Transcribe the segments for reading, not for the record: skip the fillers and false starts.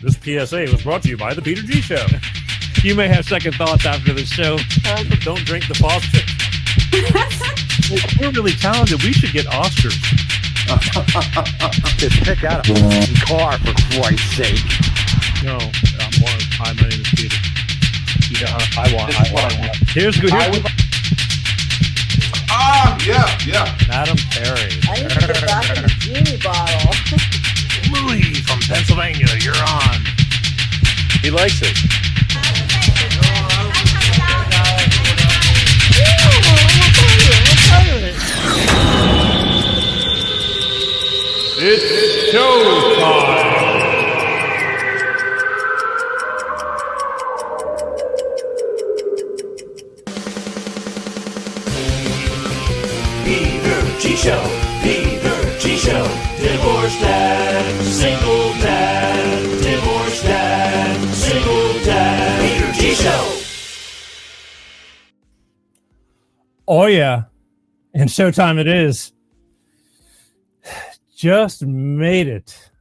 This PSA was brought to you by the Peter G Show. You may have second thoughts after the show. Don't drink the faucet. We're really talented. We should get Oscars. Just pick out a car, for Christ's sake. No, hi, my name is Peter. Yeah, I want. Here's good. Yeah. Madam Perry. I need to get back in the genie bottle. Louis from Pennsylvania, you're on. He likes it. It's showtime. Peter G Show, divorced dad, single dad, divorced dad, single dad, Peter G Show. Oh yeah, and showtime it is. Just made it.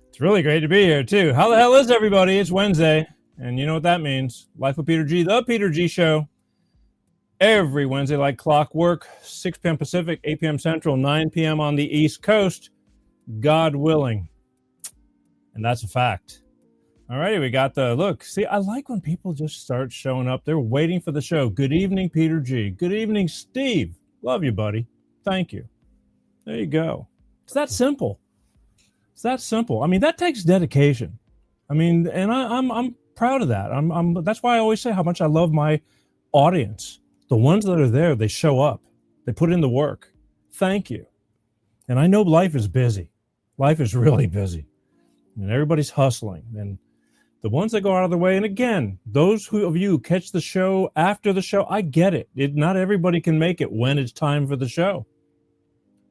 It's really great to be here too. How the hell is everybody? It's Wednesday, and you know what that means. Life with Peter G, the Peter G Show. Every Wednesday, like clockwork, 6 p.m. Pacific, 8 p.m. Central, 9 p.m. on the East Coast, God willing. And that's a fact. All righty, we got the look. See, I like when people just start showing up. They're waiting for the show. Good evening, Peter G. Good evening, Steve. Love you, buddy. Thank you. There you go. It's that simple. It's that simple. I mean, that takes dedication. I mean, and I'm proud of that. That's why I always say how much I love my audience. The ones that are there, they show up. They put in the work. Thank you. And I know life is busy. Life is really busy. And everybody's hustling. And the ones that go out of the way, and again, those of you who catch the show after the show, I get it. Not everybody can make it when it's time for the show.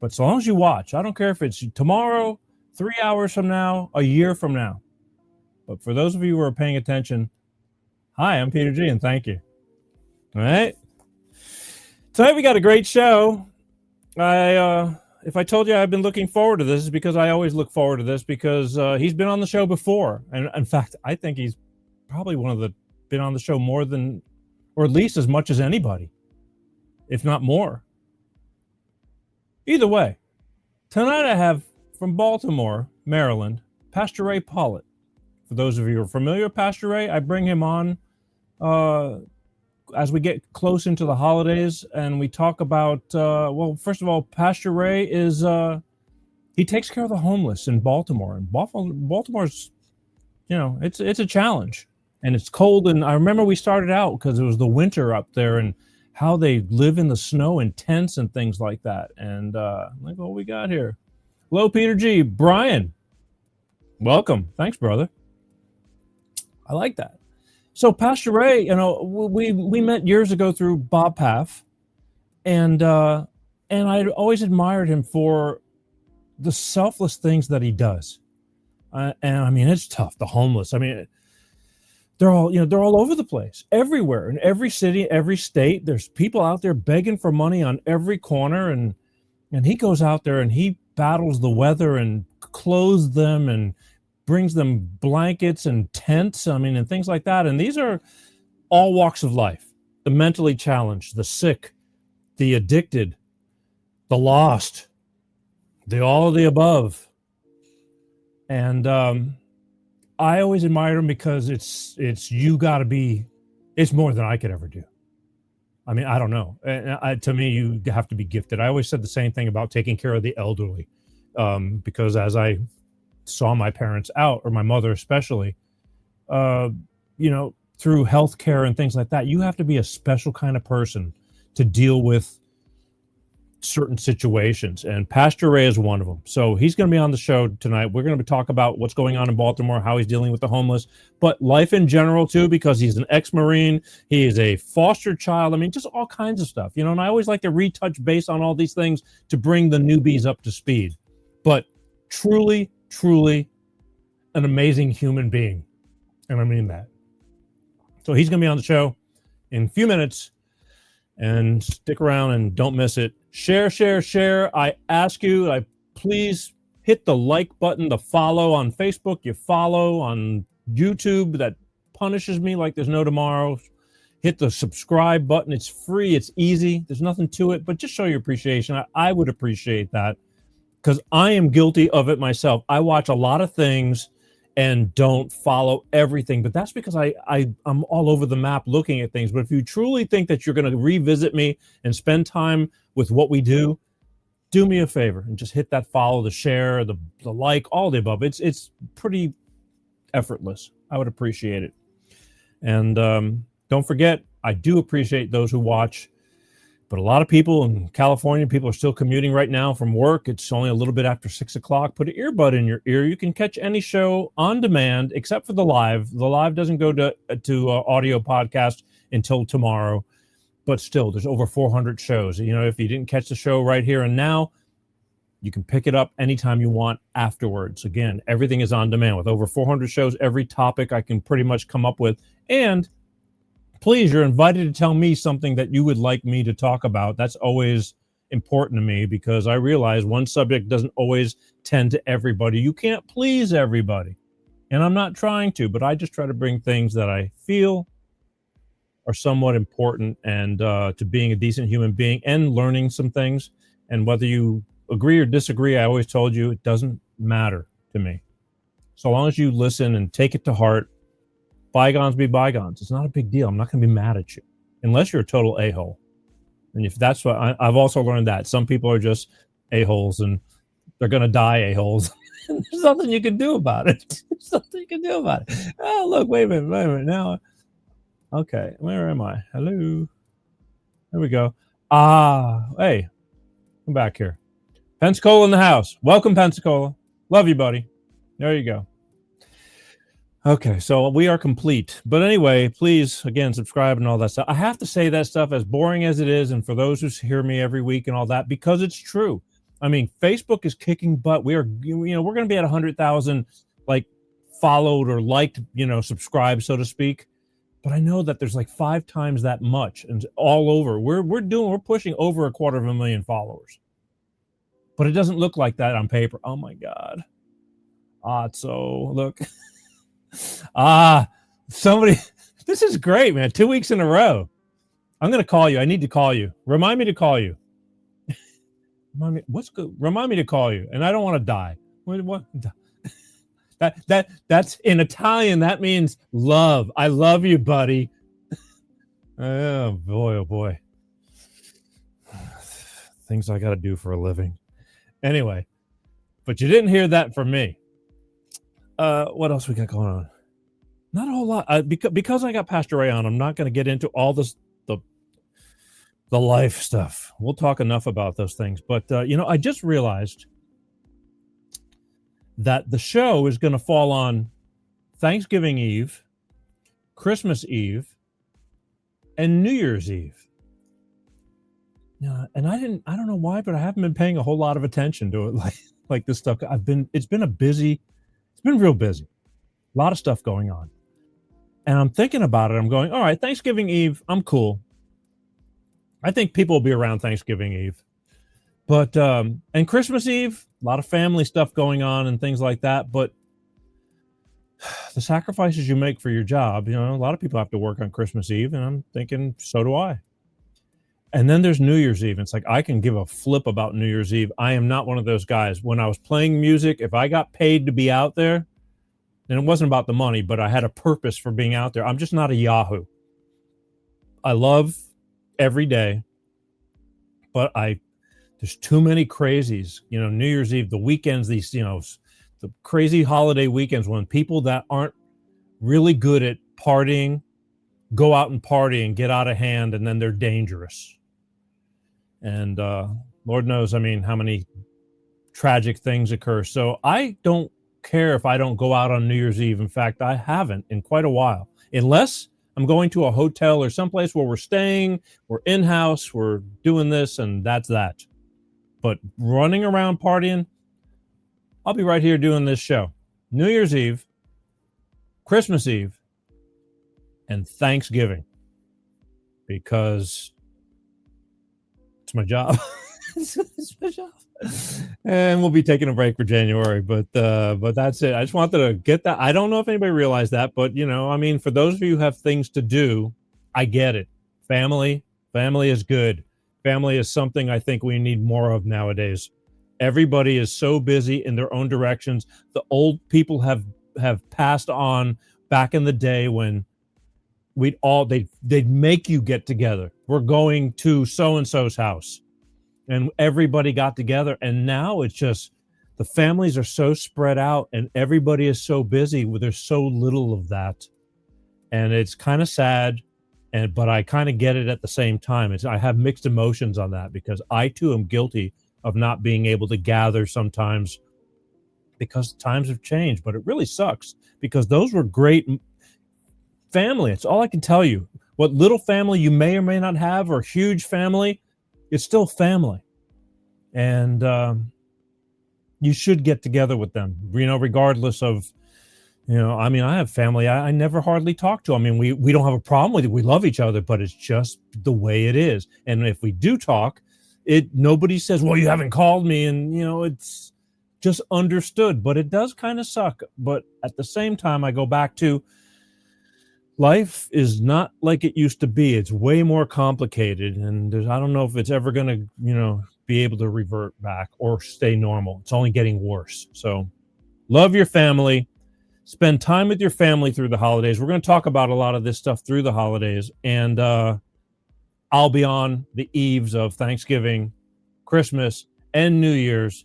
But as long as you watch, I don't care if it's tomorrow, 3 hours from now, a year from now. But for those of you who are paying attention, hi, I'm Peter G, and thank you. All right? Tonight we got a great show. If I told you I've been looking forward to this, it's because I always look forward to this because he's been on the show before. And in fact, I think he's probably been on the show more than, or at least as much as anybody, if not more. Either way, tonight I have from Baltimore, Maryland, PastorrayPeellot. For those of you who are familiar with Pastor Ray, I bring him on as we get close into the holidays and we talk about, well, first of all, Pastor Ray is, he takes care of the homeless in Baltimore. And Baltimore's, you know, it's a challenge. And it's cold. And I remember we started out because it was the winter up there and how they live in the snow in tents and things like that. And like, what we got here? Hello, Peter G. Brian, welcome. Thanks, brother. I like that. So Pastor Ray, you know, we met years ago through Bob Paff, and I always admired him for the selfless things that he does. And I mean, it's tough. The homeless. I mean, they're all over the place, everywhere, in every city, every state. There's people out there begging for money on every corner, and he goes out there and he battles the weather and clothes them and brings them blankets and tents, I mean, and things like that. And these are all walks of life. The mentally challenged, the sick, the addicted, the lost, all of the above. And I always admire him because it's more than I could ever do. I mean, I don't know. To me, you have to be gifted. I always said the same thing about taking care of the elderly because as I saw my parents out, or my mother especially, through healthcare and things like that, you have to be a special kind of person to deal with certain situations. And Pastor Ray is one of them. So he's going to be on the show tonight. We're going to talk about what's going on in Baltimore, how he's dealing with the homeless, but life in general too, because he's an ex-Marine. He is a foster child. I mean, just all kinds of stuff, and I always like to retouch base on all these things to bring the newbies up to speed. But truly an amazing human being. And I mean that. So he's going to be on the show in a few minutes, and stick around and don't miss it. Share. I ask you, please hit the like button, the follow on Facebook, you follow on YouTube. That punishes me like there's no tomorrow. Hit the subscribe button. It's free. It's easy. There's nothing to it, but just show your appreciation. I would appreciate that because I am guilty of it myself. I watch a lot of things and don't follow everything, but that's because I'm all over the map looking at things. But if you truly think that you're going to revisit me and spend time with what we do me a favor and just hit that follow, the share, the like, all the above. It's pretty effortless. I would appreciate it. And don't forget, I do appreciate those who watch. But a lot of people in California, people are still commuting right now from work. It's only a little bit after 6 o'clock. Put an earbud in your ear. You can catch any show on demand except for the live. The live doesn't go to audio podcast until tomorrow. But still, there's over 400 shows. You know, if you didn't catch the show right here and now, you can pick it up anytime you want afterwards. Again, everything is on demand with over 400 shows. Every topic I can pretty much come up with. And please, you're invited to tell me something that you would like me to talk about. That's always important to me because I realize one subject doesn't always tend to everybody. You can't please everybody. And I'm not trying to, but I just try to bring things that I feel are somewhat important and to being a decent human being and learning some things. And whether you agree or disagree, I always told you it doesn't matter to me. So long as you listen and take it to heart, bygones be bygones. It's not a big deal. I'm not going to be mad at you unless you're a total a-hole. And if that's what I've also learned, that some people are just a-holes and they're going to die a-holes. There's nothing you can do about it. There's nothing you can do about it. Oh, look, wait a minute. Now, okay, where am I? Hello. There we go. Hey, come back here. Pensacola in the house. Welcome, Pensacola. Love you, buddy. There you go. Okay, so we are complete. But anyway, please, again, subscribe and all that stuff. I have to say that stuff, as boring as it is, and for those who hear me every week and all that, because it's true. I mean, Facebook is kicking butt. We're going to be at 100,000 like followed or liked, subscribed, so to speak. But I know that there's like 5 times that much, and all over. We're pushing over 250,000 followers. But it doesn't look like that on paper. Oh my God. So look. Somebody, this is great, man. 2 weeks in a row. I'm going to call you. I need to call you. Remind me to call you. What's good? Remind me to call you. And I don't want to die. What? That's in Italian. That means love. I love you, buddy. Oh boy. Things I got to do for a living. Anyway, but you didn't hear that from me. What else we got going on? Not a whole lot. Because I got Pastor Ray on, I'm not going to get into all this the life stuff. We'll talk enough about those things. But I just realized that the show is going to fall on Thanksgiving Eve, Christmas Eve, and New Year's Eve. Yeah, and I don't know why, but I haven't been paying a whole lot of attention to it. Like this stuff. It's been real busy. A lot of stuff going on. And I'm thinking about it. I'm going, all right, Thanksgiving Eve, I'm cool. I think people will be around Thanksgiving Eve. But, and Christmas Eve, a lot of family stuff going on and things like that. But the sacrifices you make for your job, a lot of people have to work on Christmas Eve. And I'm thinking, so do I. And then there's New Year's Eve. It's like, I can give a flip about New Year's Eve. I am not one of those guys. When I was playing music, if I got paid to be out there, and it wasn't about the money, but I had a purpose for being out there. I'm just not a Yahoo. I love every day, but there's too many crazies. New Year's Eve, the weekends, these, the crazy holiday weekends when people that aren't really good at partying go out and party and get out of hand, and then they're dangerous. And Lord knows, how many tragic things occur. So I don't care if I don't go out on New Year's Eve. In fact, I haven't in quite a while, unless I'm going to a hotel or someplace where we're staying, we're in-house, we're doing this, and that's that. But running around partying, I'll be right here doing this show. New Year's Eve, Christmas Eve, and Thanksgiving, because it's my job. Switch off. And we'll be taking a break for January, but that's it. I just wanted to get that. I don't know if anybody realized that, but I mean, for those of you who have things to do, I get it. Family is good. Family is something I think we need more of nowadays. Everybody is so busy in their own directions. The old people have passed on back in the day when they'd make you get together. We're going to so-and-so's house. And everybody got together. And now it's just the families are so spread out and everybody is so busy. There's so little of that. And it's kind of sad. But I kind of get it at the same time. I have mixed emotions on that because I too am guilty of not being able to gather sometimes because times have changed. But it really sucks because those were great family. It's all I can tell you. What little family you may or may not have or huge family, it's still family. And you should get together with them, regardless of, I mean, I have family I never hardly talk to. I mean, we don't have a problem with it. We love each other, but it's just the way it is. And if we do talk, nobody says, well, you haven't called me. And, it's just understood, but it does kind of suck. But at the same time, I go back to life is not like it used to be. It's way more complicated. And I don't know if it's ever going to, be able to revert back or stay normal. It's only getting worse. So love your family. Spend time with your family through the holidays. We're going to talk about a lot of this stuff through the holidays. And I'll be on the eves of Thanksgiving, Christmas, and New Year's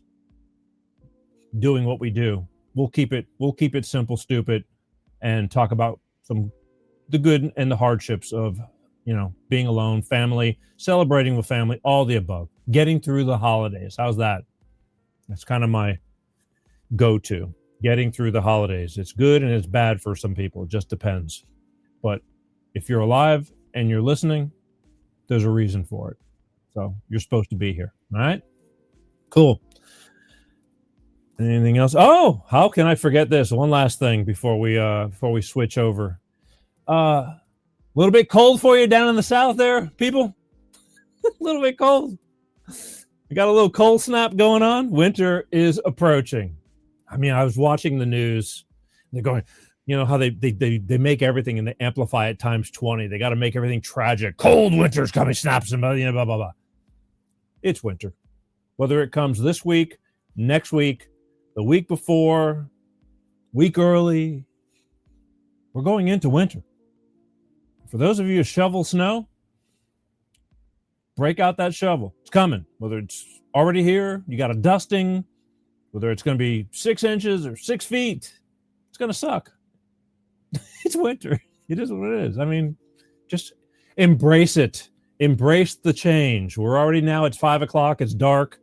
doing what we do. We'll keep it simple, stupid, and talk about the good and the hardships of, being alone, family, celebrating with family, all the above. Getting through the holidays. How's that? That's kind of my go-to. Getting through the holidays. It's good and it's bad for some people. It just depends. But if you're alive and you're listening, there's a reason for it. So you're supposed to be here. All right? Cool. Anything else? Oh, how can I forget this? One last thing before we switch over. A little bit cold for you down in the south there, people? A little bit cold. We got a little cold snap going on. Winter is approaching. I mean, I was watching the news. They're going, how they make everything and they amplify it times 20. They got to make everything tragic. Cold winter's coming, snaps and blah, blah, blah. It's winter. Whether it comes this week, next week, the week before, week early, we're going into winter. For those of you who shovel snow, break out that shovel. It's coming. Whether it's already here, you got a dusting, whether it's going to be 6 inches or 6 feet, it's going to suck. It's winter. It is what it is. I mean, just embrace it. Embrace the change. We're already now, it's 5 o'clock. It's dark.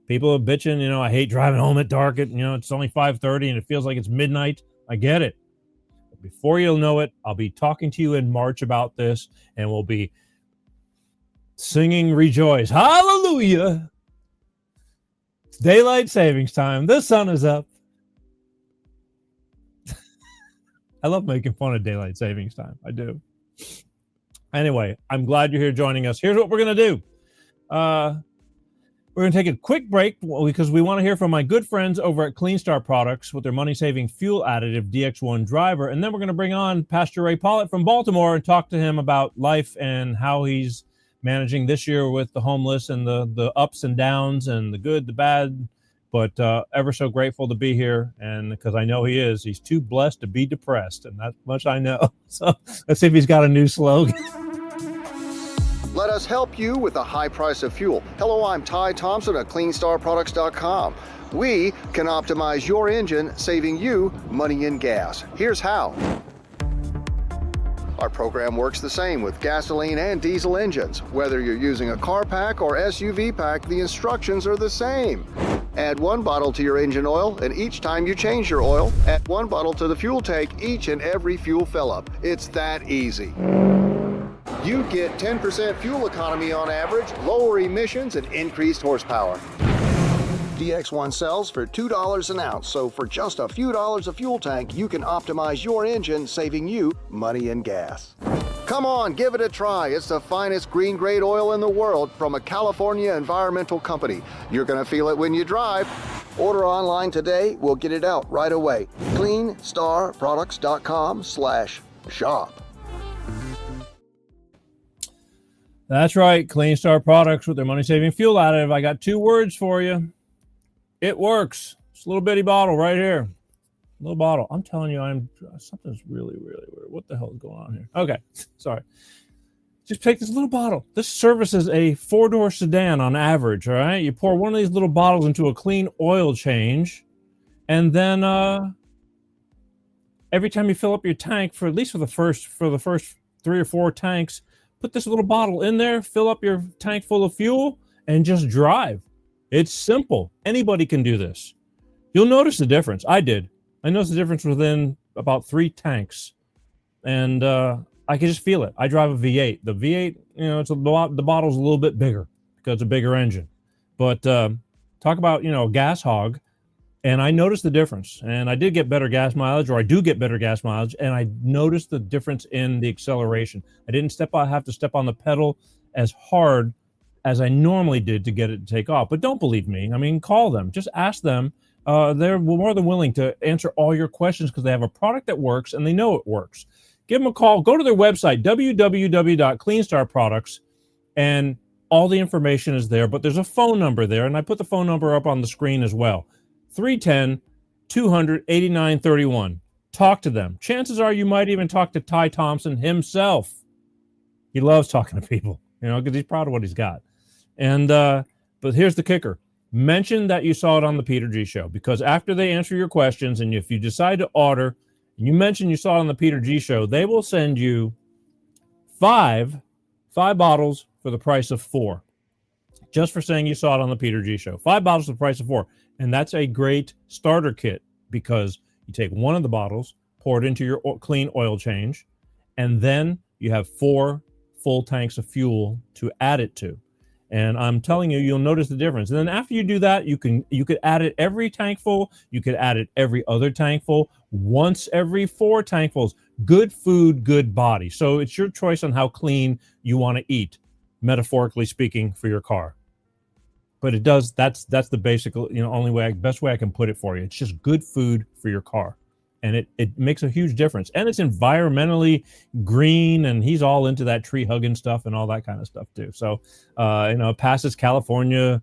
People are bitching, I hate driving home at dark. It's only 5:30 and it feels like it's midnight. I get it. But before you'll know it, I'll be talking to you in March about this and we'll be singing Rejoice. Hallelujah. It's daylight savings time. The sun is up. I love making fun of daylight savings time. I do. Anyway, I'm glad you're here joining us. Here's what we're going to do. We're going to take a quick break because we want to hear from my good friends over at Clean Star Products with their money-saving fuel additive DX1 driver. And then we're going to bring on Pastor Poellot from Baltimore and talk to him about life and how he's managing this year with the homeless and the ups and downs and the good, the bad. But ever so grateful to be here. And because I know he's too blessed to be depressed. And that much I know. So let's see if he's got a new slogan. Let us help you with the high price of fuel. Hello, I'm Ty Thompson at CleanStarProducts.com. We can optimize your engine, saving you money and gas. Here's how. Our program works the same with gasoline and diesel engines. Whether you're using a car pack or SUV pack, the instructions are the same. Add 1 bottle to your engine oil, and each time you change your oil, add 1 bottle to the fuel tank each and every fuel fill-up. It's that easy. You get 10% fuel economy on average, lower emissions, and increased horsepower. DX1 sells for $2 an ounce, so for just a few dollars a fuel tank, you can optimize your engine, saving you money and gas. Come on, give it a try. It's the finest green grade oil in the world from a California environmental company. You're going to feel it when you drive. Order online today. We'll get it out right away. CleanStarProducts.com/shop. That's right. Clean Star Products with their money-saving fuel additive. I got 2 words for you. It works. It's a little bitty bottle right here. Little bottle. I'm telling you, something's really, really weird. What the hell is going on here? Okay, sorry. Just take this little bottle. This services a 4-door sedan on average, all right? You pour one of these little bottles into a clean oil change, and then every time you fill up your tank, for the first 3 or 4 tanks, put this little bottle in there, fill up your tank full of fuel, and just drive. It's simple. Anybody can do this. You'll notice the difference. I did. I noticed the difference within about 3 tanks, and I can just feel it. I drive a V8. The V8, the bottle's a little bit bigger because it's a bigger engine. But talk about, a gas hog, and I noticed the difference. And I did get better gas mileage, or I do get better gas mileage, and I noticed the difference in the acceleration. I didn't have to step on the pedal as hard as I normally did to get it to take off. But don't believe me. I mean, call them. Just ask them. They're more than willing to answer all your questions because they have a product that works and they know it works. Give them a call. Go to their website, www.cleanstarproducts, and all the information is there. But there's a phone number there, and I put the phone number up on the screen as well. 310-200-8931. Talk to them. Chances are you might even talk to Ty Thompson himself. He loves talking to people, because he's proud of what he's got. And but here's the kicker. Mention that you saw it on the Peter G Show, because after they answer your questions, and if you decide to order, and you mention you saw it on the Peter G Show, they will send you 5 bottles for the price of 4, just for saying you saw it on the Peter G Show. 5 bottles for the price of 4, and that's a great starter kit, because you take one of the bottles, pour it into your clean oil change, and then you have 4 full tanks of fuel to add it to. And I'm telling you, you'll notice the difference. And then after you do that, you could add it every tank full. You could add it every other tank full, once every 4 tankfuls. Good food, good body. So it's your choice on how clean you want to eat, metaphorically speaking, for your car. But it does. That's the basic, best way I can put it for you. It's just good food for your car. And it makes a huge difference. And it's environmentally green, and he's all into that tree hugging stuff and all that kind of stuff too. So, it passes California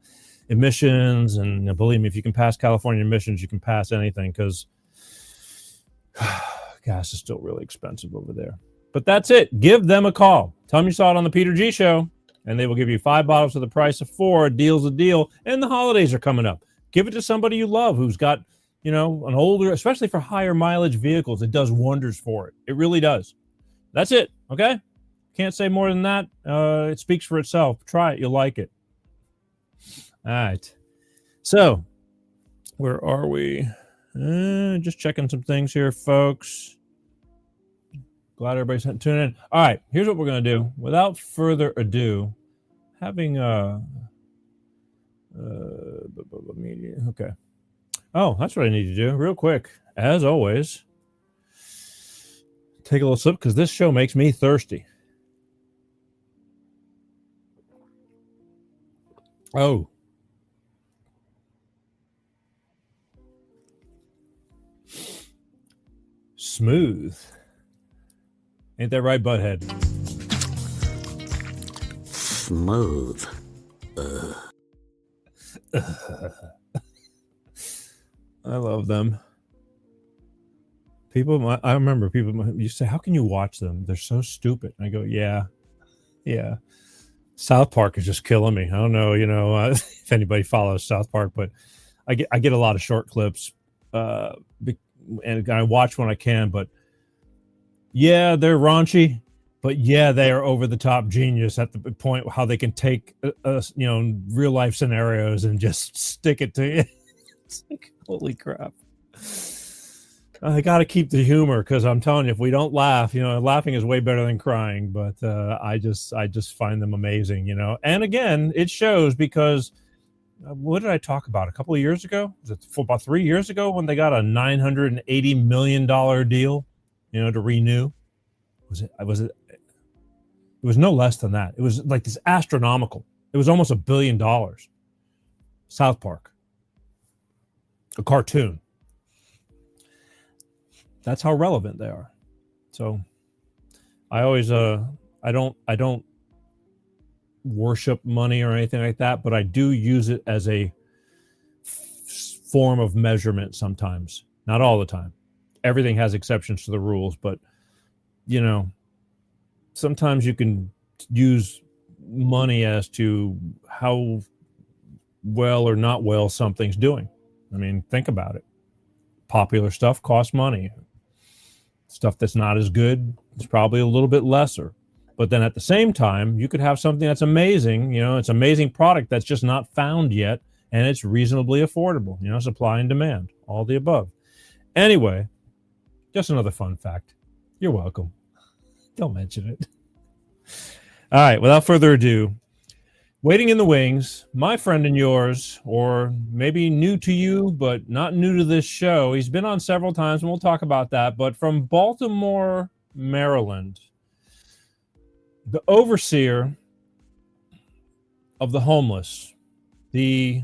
emissions, and believe me, if you can pass California emissions, you can pass anything, because gas is still really expensive over there. But that's it. Give them a call. Tell them you saw it on the Peter G Show, and they will give you 5 bottles for the price of 4. A deal's a deal. And the holidays are coming up. Give it to somebody you love who's got, an older, especially for higher mileage vehicles. It does wonders for it. It really does. That's it. Okay. Can't say more than that. It speaks for itself. Try it. You'll like it. All right. So where are we? Just checking some things here, folks. Glad everybody's tuning in. All right. Here's what we're going to do. Without further ado, having media. Okay. Oh, that's what I need to do real quick. As always, take a little sip, because this show makes me thirsty. Oh. Smooth. Ain't that right, butthead? Smooth. I love them. I remember people used to say, how can you watch them? They're so stupid. And I go, yeah. South Park is just killing me. I don't know, if anybody follows South Park, but I get a lot of short clips, and I watch when I can, but yeah, they're raunchy, but yeah, they are over the top genius at the point how they can take, real life scenarios and just stick it to you. It's like, holy crap. I got to keep the humor, because I'm telling you, if we don't laugh, laughing is way better than crying. But I just find them amazing, And again, it shows, because what did I talk about a couple of years ago? Was it about 3 years ago when they got a $980 million deal, to renew? Was it It was no less than that. It was like this astronomical. It was almost $1 billion. South Park. A cartoon. That's how relevant they are. So I always I don't worship money or anything like that, but I do use it as a form of measurement sometimes. Not all the time. Everything has exceptions to the rules, but you know, sometimes you can use money as to how well or not well something's doing. I mean, think about it. Popular stuff costs money. Stuff that's not as good is probably a little bit lesser. But then at the same time, you could have something that's amazing. You know, it's an amazing product that's just not found yet, and it's reasonably affordable. You know, supply and demand, all the above. Anyway, just another fun fact. You're welcome. Don't mention it. All right, without further ado, waiting in the wings, my friend and yours, or maybe new to you, but not new to this show. He's been on several times, and we'll talk about that. But from Baltimore, Maryland, the overseer of the homeless, the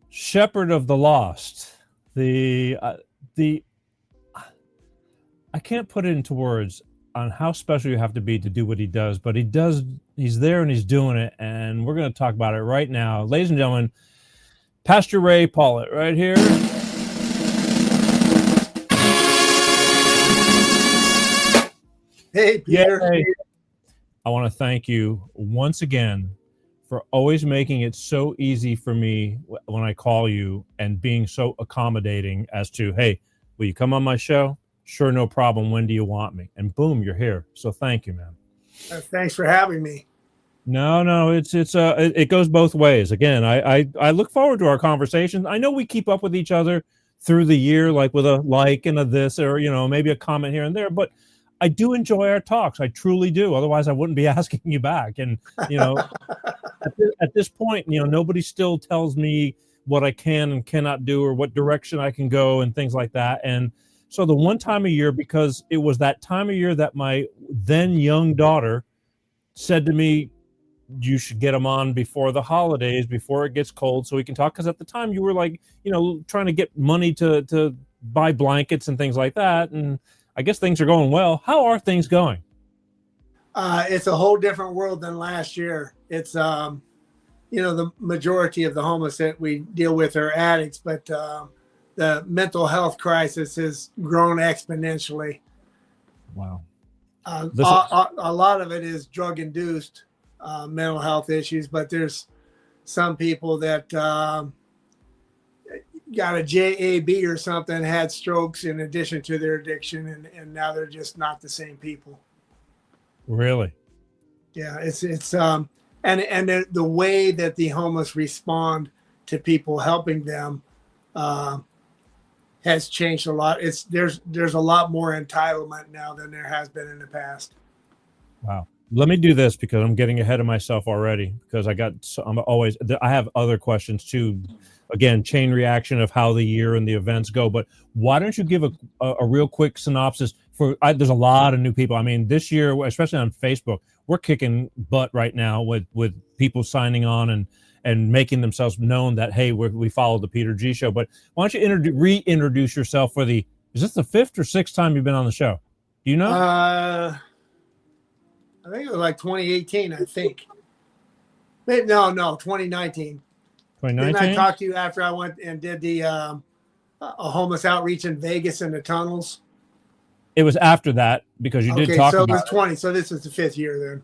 shepherd of the lost, I can't put it into words on how special you have to be to do what he does, but he's there and he's doing it, and we're going to talk about it right now. Ladies and gentlemen, Pastor Poellot right here. Hey, Peter. Yay. I want to thank you once again for always making it so easy for me when I call you and being so accommodating as to, hey, will you come on my show? Sure, no problem. When do you want me? And boom, you're here. So thank you, man. Thanks for having me. No, it goes both ways. Again, I look forward to our conversations. I know we keep up with each other through the year, like with a like and a this, or you know, maybe a comment here and there. But I do enjoy our talks. I truly do. Otherwise, I wouldn't be asking you back. And you know, at this point, you know, nobody still tells me what I can and cannot do or what direction I can go and things like that. And so the one time a year, because it was that time of year that my then young daughter said to me, you should get him on before the holidays, before it gets cold, so we can talk. Because at the time you were like, you know, trying to get money to buy blankets and things like that. And I guess things are going well. How are things going? It's a whole different world than last year. It's, you know, the majority of the homeless that we deal with are addicts, but the mental health crisis has grown exponentially. Wow. A lot of it is drug-induced mental health issues, but there's some people that got a JAB or something, had strokes in addition to their addiction, and now they're just not the same people. Really? Yeah, it's and the way that the homeless respond to people helping them has changed a lot. There's a lot more entitlement now than there has been in the past. Wow. Let me do this because I'm getting ahead of myself already, because I have other questions too. Again, chain reaction of how the year and the events go. But why don't you give a real quick synopsis there's a lot of new people. I mean, this year, especially on Facebook, we're kicking butt right now with people signing on and making themselves known that, hey, we follow the Peter G Show. But why don't you reintroduce yourself is this the 5th or 6th time you've been on the show? Do you know? I think it was like 2018, I think. Maybe, no, 2019. 2019? Didn't I talk to you after I went and did the a homeless outreach in Vegas in the tunnels? It was after that, because you did talk about it. So it was 20. So this is the 5th year then.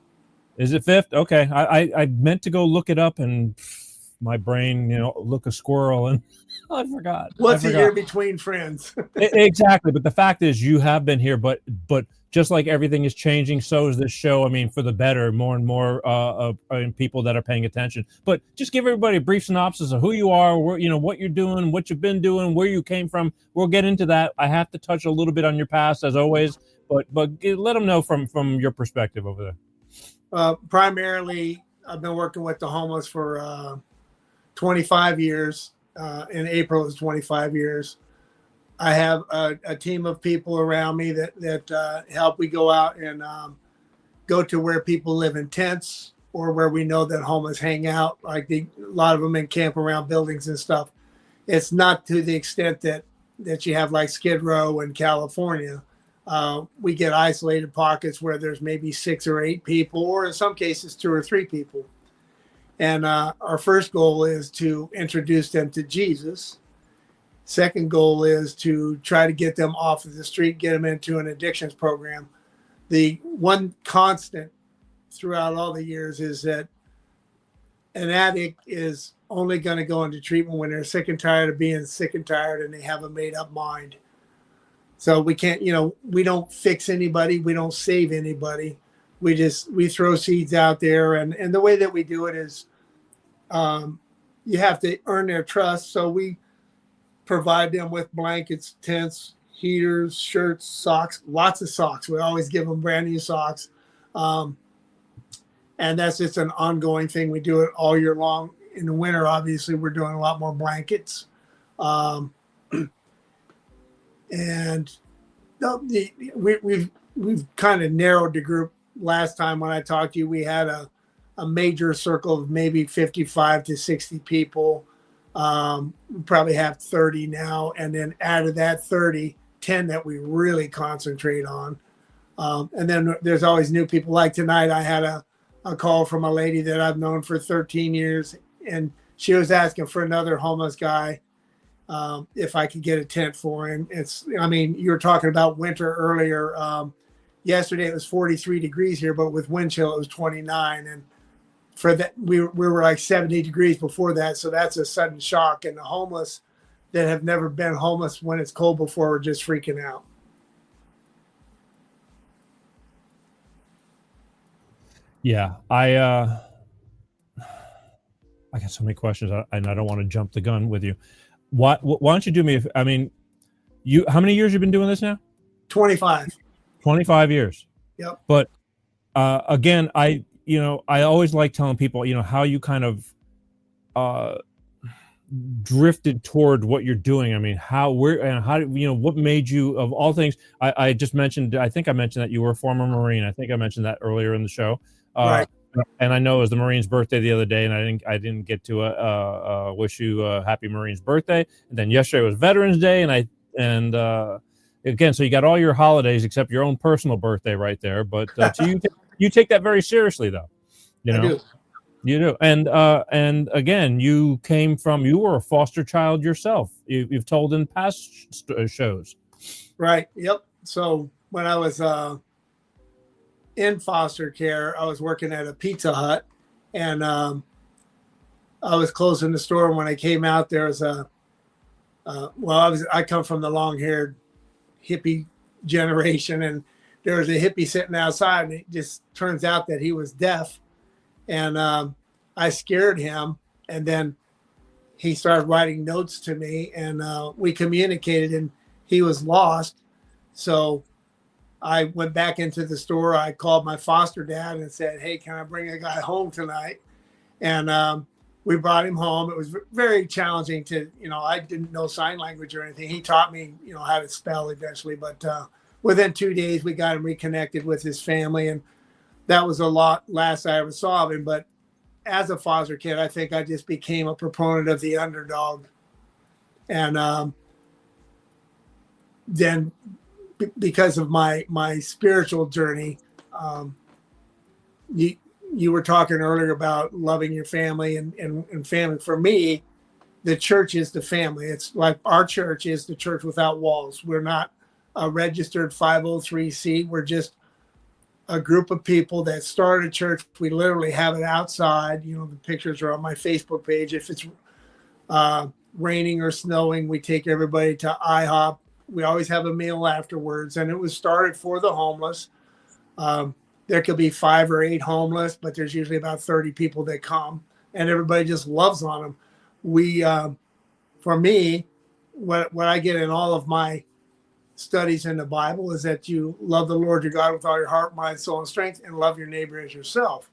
Is it 5th? Okay. I meant to go look it up, and my brain, you know, look a squirrel, and I forgot. What's a year between friends? Exactly. But the fact is, you have been here, but just like everything is changing, so is this show. I mean, for the better, more and more people that are paying attention. But just give everybody a brief synopsis of who you are, what you're doing, what you've been doing, where you came from. We'll get into that. I have to touch a little bit on your past, as always, but let them know from your perspective over there. Primarily, I've been working with the homeless for 25 years. In April is 25 years. I have a team of people around me that help. We go out and go to where people live in tents or where we know that homeless hang out, like a lot of them in camp around buildings and stuff. It's not to the extent that you have like Skid Row in California. We get isolated pockets where there's maybe 6 or 8 people, or in some cases 2 or 3 people. And our first goal is to introduce them to Jesus. Second goal is to try to get them off of the street, get them into an addictions program. The one constant throughout all the years is that an addict is only going to go into treatment when they're sick and tired of being sick and tired and they have a made up mind. So we can't, we don't fix anybody. We don't save anybody. We throw seeds out there. And the way that we do it is you have to earn their trust. So we provide them with blankets, tents, heaters, shirts, socks, lots of socks. We always give them brand new socks. And that's just an ongoing thing. We do it all year long. In the winter, obviously, we're doing a lot more blankets. And we've kind of narrowed the group. Last time when I talked to you, we had a major circle of maybe 55 to 60 people. We probably have 30 now. And then out of that 30, 10 that we really concentrate on. And then there's always new people. Like tonight, I had a call from a lady that I've known for 13 years. And she was asking for another homeless guy. If I could get a tent for him. You were talking about winter earlier. Yesterday it was 43 degrees here, but with wind chill it was 29. And for that, we were like 70 degrees before that. So that's a sudden shock. And the homeless that have never been homeless when it's cold before are just freaking out. Yeah, I got so many questions, and I don't want to jump the gun with you. Why don't you do me? How many years you been doing this now? 25. 25 years. Yep. But again, I always like telling people, how you kind of drifted toward what you're doing. I mean, what made you, of all things? I just mentioned. I think I mentioned that you were a former Marine. I think I mentioned that earlier in the show. Right. And I know it was the Marine's birthday the other day, and I didn't get to wish you a happy Marine's birthday. And then yesterday was Veterans Day, and again, so you got all your holidays except your own personal birthday right there. But you take that very seriously, though. I do. You do. And again, you were a foster child yourself. You've told in past shows. Right. Yep. So when I was in foster care, I was working at a Pizza Hut, and I was closing the store. And when I came out, there was I come from the long-haired hippie generation, and there was a hippie sitting outside, and it just turns out that he was deaf. And I scared him, and then he started writing notes to me, and we communicated, and he was lost. So I went back into the store. I called my foster dad and said, "Hey, can I bring a guy home tonight?" And we brought him home. It was very challenging to, I didn't know sign language or anything. He taught me, how to spell eventually. But within 2 days, we got him reconnected with his family. And that was a lot last I ever saw of him. But as a foster kid, I think I just became a proponent of the underdog. And then because of my spiritual journey, you were talking earlier about loving your family and family. For me, the church is the family. It's like our church is the church without walls. We're not a registered 503c. We're just a group of people that start a church. We literally have it outside. The pictures are on my Facebook page. If it's raining or snowing, we take everybody to IHOP. We always have a meal afterwards, and it was started for the homeless. There could be 5 or 8 homeless, but there's usually about 30 people that come, and everybody just loves on them. We, for me, what I get in all of my studies in the Bible is that you love the Lord your God with all your heart, mind, soul, and strength, and love your neighbor as yourself.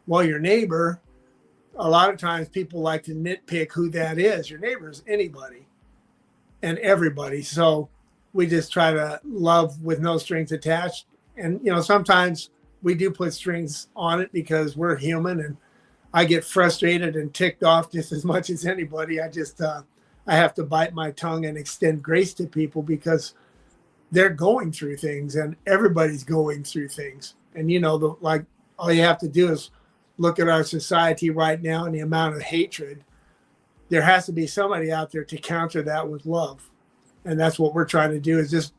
Well, your neighbor, a lot of times people like to nitpick who that is. Your neighbor is anybody and everybody. So we just try to love with no strings attached. And, sometimes we do put strings on it because we're human, and I get frustrated and ticked off just as much as anybody. I just I have to bite my tongue and extend grace to people because they're going through things, and everybody's going through things. And like all you have to do is look at our society right now and the amount of hatred. There has to be somebody out there to counter that with love, and that's what we're trying to do. Is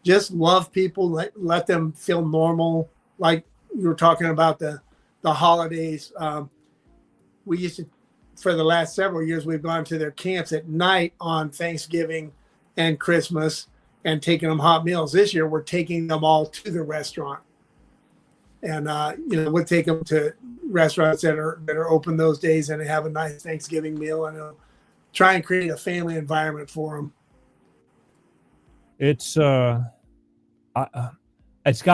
just love people, let them feel normal. Like you were talking about the holidays. We used to, for the last several years, we've gone to their camps at night on Thanksgiving and Christmas and taking them hot meals. This year, we're taking them all to the restaurant. And, we'll take them to restaurants that are open those days and have a nice Thanksgiving meal, and try and create a family environment for them. It's got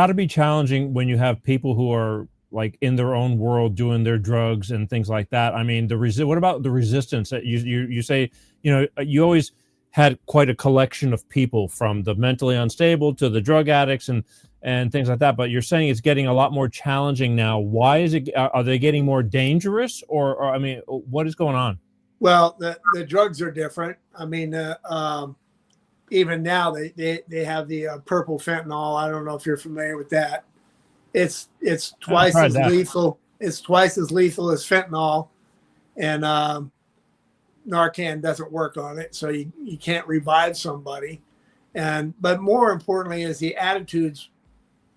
to be challenging when you have people who are like in their own world doing their drugs and things like that. I mean, what about the resistance that you say, you always had quite a collection of people, from the mentally unstable to the drug addicts and things like that. But you're saying it's getting a lot more challenging now. Why is it? Are they getting more dangerous, or I mean, what is going on? Well, the drugs are different. I mean, even now they have the purple fentanyl. I don't know if you're familiar with that. It's twice as lethal. It's twice as lethal as fentanyl, and Narcan doesn't work on it, so you can't revive somebody. But more importantly is the attitudes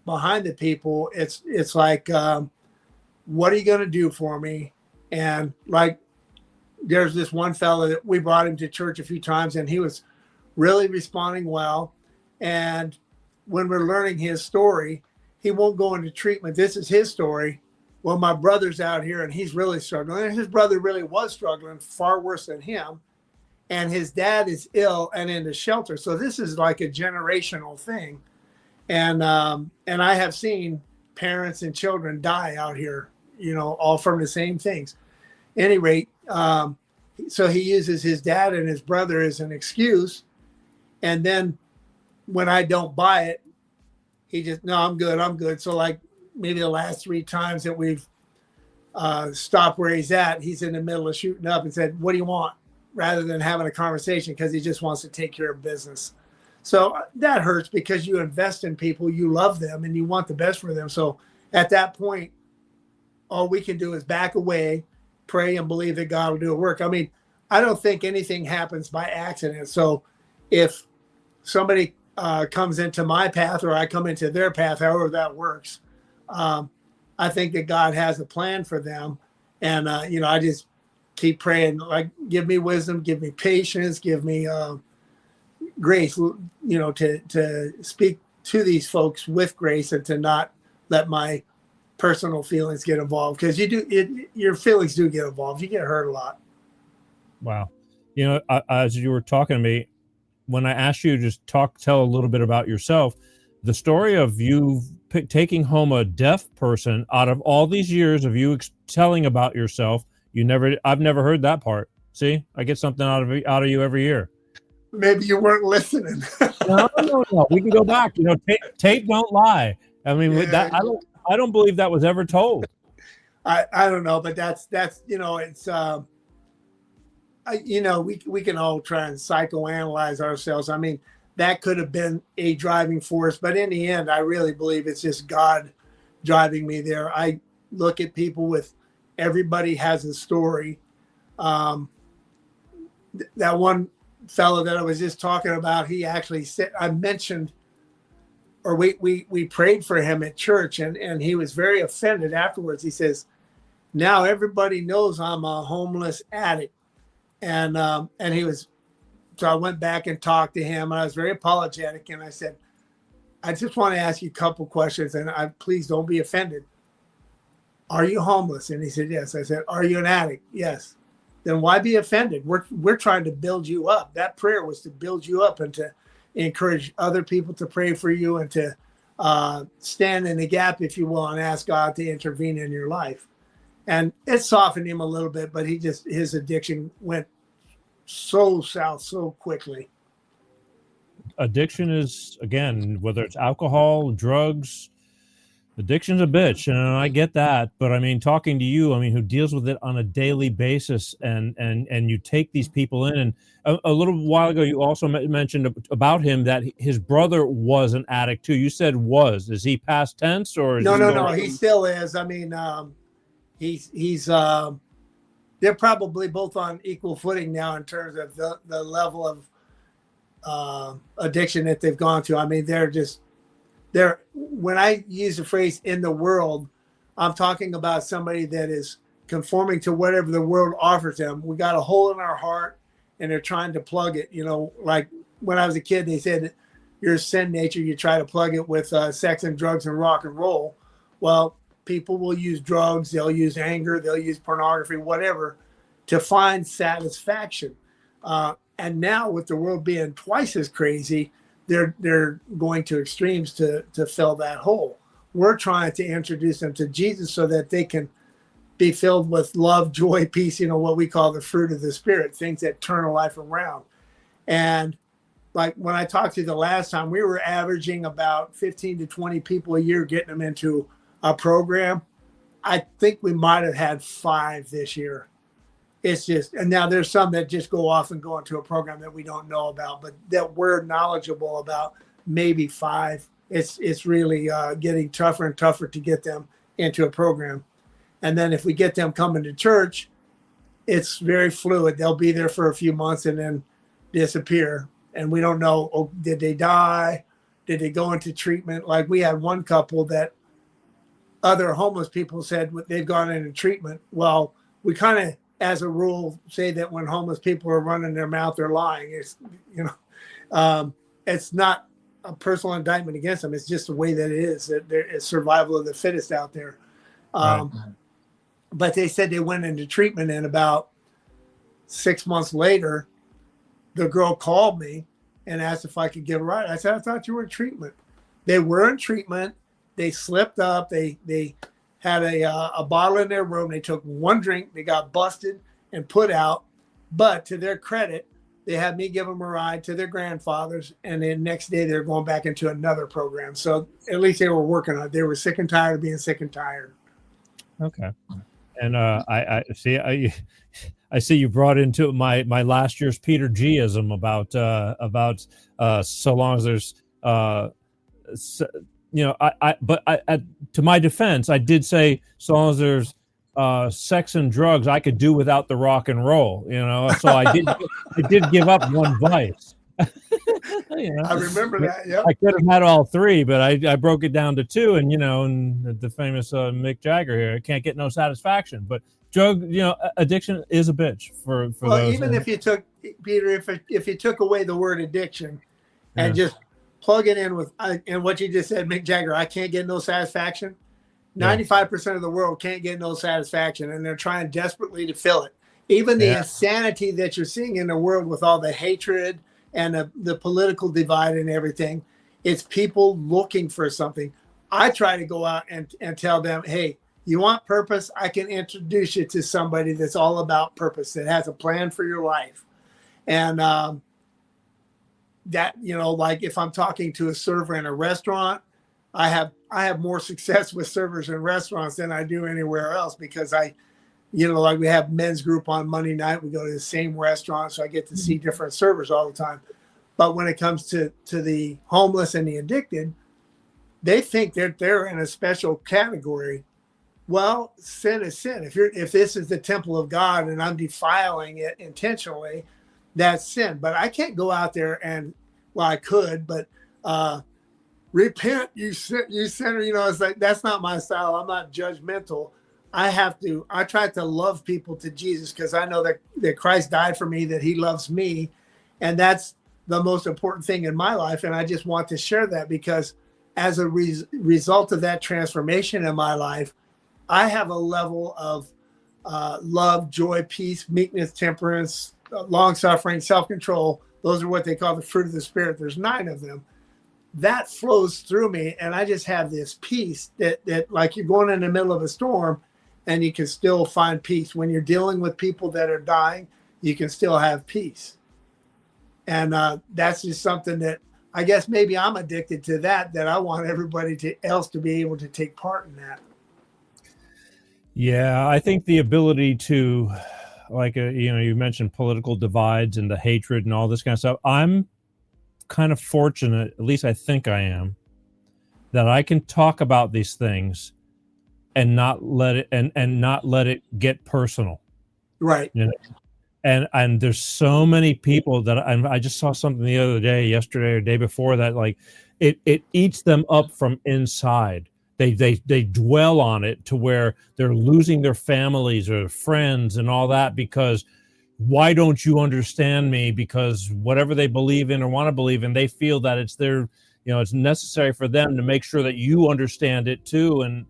behind the people. It's like, what are you going to do for me? And like, there's this one fella that we brought him to church a few times, and he was really responding well. And when we're learning his story, he won't go into treatment. This is his story. Well, my brother's out here and he's really struggling. And his brother really was struggling far worse than him. And his dad is ill and in the shelter. So this is like a generational thing. And I have seen parents and children die out here, all from the same things. At any rate, so he uses his dad and his brother as an excuse. And then when I don't buy it, he just, no, I'm good. So like maybe the last 3 times that we've stopped where he's at, he's in the middle of shooting up and said, what do you want? Rather than having a conversation, because he just wants to take care of business. So that hurts, because you invest in people, you love them, and you want the best for them. So at that point, all we can do is back away, pray, and believe that God will do a work. I mean, I don't think anything happens by accident. So if somebody comes into my path, or I come into their path, however that works, I think that God has a plan for them. And, I just keep praying, like, give me wisdom, give me patience, give me grace, to speak to these folks with grace, and to not let my personal feelings get involved, because your feelings do get involved. You get hurt a lot. Wow. As you were talking to me, when I asked you to just tell a little bit about yourself, the story of you taking home a deaf person out of all these years of you telling about yourself, I've never heard that part. See, I get something out of you every year. Maybe you weren't listening. No. We can go back. Tape don't lie. I mean, yeah. I don't believe that was ever told. I don't know, but that's it's we can all try and psychoanalyze ourselves. I mean, that could have been a driving force, but in the end, I really believe it's just God driving me there. I look at people everybody has a story. That one fellow that I was just talking about, he actually said, I mentioned, or we prayed for him at church, and he was very offended afterwards. He says, now everybody knows I'm a homeless addict. And he was, so I went back and talked to him, and I was very apologetic. And I said, I just want to ask you a couple questions, and please don't be offended. Are you homeless? And he said, yes. I said, are you an addict? Yes. Then why be offended? We're trying to build you up. That prayer was to build you up and to encourage other people to pray for you, and to stand in the gap, if you will, and ask God to intervene in your life. And it softened him a little bit, but his addiction went so south so quickly. Addiction is, again, whether it's alcohol, drugs, Addiction's a bitch, and I get that. But I mean, talking to you, I mean, who deals with it on a daily basis, and you take these people in. And a little while ago, you also mentioned about him that his brother was an addict too. You said was. Is he past tense or? Is No. He still is. I mean, he's. They're probably both on equal footing now in terms of the level of addiction that they've gone to. I mean, when I use the phrase in the world, I'm talking about somebody that is conforming to whatever the world offers them. We got a hole in our heart and they're trying to plug it. You know, like when I was a kid, they said your sin nature, you try to plug it with sex and drugs and rock and roll. Well, people will use drugs, they'll use anger, they'll use pornography, whatever, to find satisfaction. And now with the world being twice as crazy, they're going to extremes to fill that hole. We're trying to introduce them to Jesus so that they can be filled with love, joy, peace, you know, what we call the fruit of the Spirit, things that turn a life around. And like when I talked to you the last time, we were averaging about 15 to 20 people a year getting them into a program. I think we might have had 5 this year. It's just, and now there's some that just go off and go into a program that we don't know about, but that we're knowledgeable about, maybe 5. It's really getting tougher and tougher to get them into a program. And then if we get them coming to church, it's very fluid. They'll be there for a few months and then disappear. And we don't know, oh, did they die? Did they go into treatment? Like we had one couple that other homeless people said they've gone into treatment. Well, we kind of, as a rule, say that when homeless people are running their mouth, they're lying. It's, you know, it's not a personal indictment against them. It's just the way that it is. That there is survival of the fittest out there. Right. But they said they went into treatment, and about 6 months later, the girl called me and asked if I could give a ride. I said, I thought you were in treatment. They were in treatment. They slipped up. They had a bottle in their room. They took one drink. They got busted and put out. But to their credit, they had me give them a ride to their grandfather's. And then next day, they're going back into another program. So at least they were working on it. They were sick and tired of being sick and tired. Okay. And I see you brought into my last year's Peter G-ism about so long as there's you know, I to my defense, I did say so long as there's sex and drugs, I could do without the rock and roll, you know. So I did give up one vice. You know? I remember that. Yep. I could have had all 3, but I broke it down to 2, and you know, and the famous Mick Jagger here, I can't get no satisfaction. But drug, you know, addiction is a bitch for well, those. even if you took, Peter, if you took away the word addiction and just plug it in with, and what you just said, Mick Jagger, I can't get no satisfaction. 95% of the world can't get no satisfaction, and they're trying desperately to fill it. Even the insanity that you're seeing in the world with all the hatred and the political divide and everything, it's people looking for something. I try to go out and tell them, hey, you want purpose? I can introduce you to somebody that's all about purpose, that has a plan for your life. And that, you know, like if I'm talking to a server in a restaurant, I have more success with servers in restaurants than I do anywhere else, because you know, like we have men's group on Monday night, we go to the same restaurant, so I get to see different servers all the time. But when it comes to the homeless and the addicted, they think that they're in a special category. Well, sin is sin. If this is the temple of God and I'm defiling it intentionally, that's sin. But I can't go out there and, well, I could, but repent, you sinner. You know, it's like, that's not my style. I'm not judgmental. I try to love people to Jesus, because I know that Christ died for me, that he loves me. And that's the most important thing in my life. And I just want to share that, because as a result of that transformation in my life, I have a level of love, joy, peace, meekness, temperance, long-suffering, self-control. Those are what they call the fruit of the Spirit. There's 9 of them. That flows through me, and I just have this peace that like you're going in the middle of a storm, and you can still find peace. When you're dealing with people that are dying, you can still have peace. And that's just something that I guess maybe I'm addicted to that I want everybody else to be able to take part in that. Yeah, I think the ability to, like, you mentioned political divides and the hatred and all this kind of stuff. I'm kind of fortunate, at least I think I am, that I can talk about these things and not let it and not let it get personal. Right. You know? And there's so many people that I just saw something the other day, yesterday or day before, that like it eats them up from inside. They dwell on it to where they're losing their families or friends and all that because why don't you understand me? Because whatever they believe in or want to believe in, they feel that it's their, it's necessary for them to make sure that you understand it too. And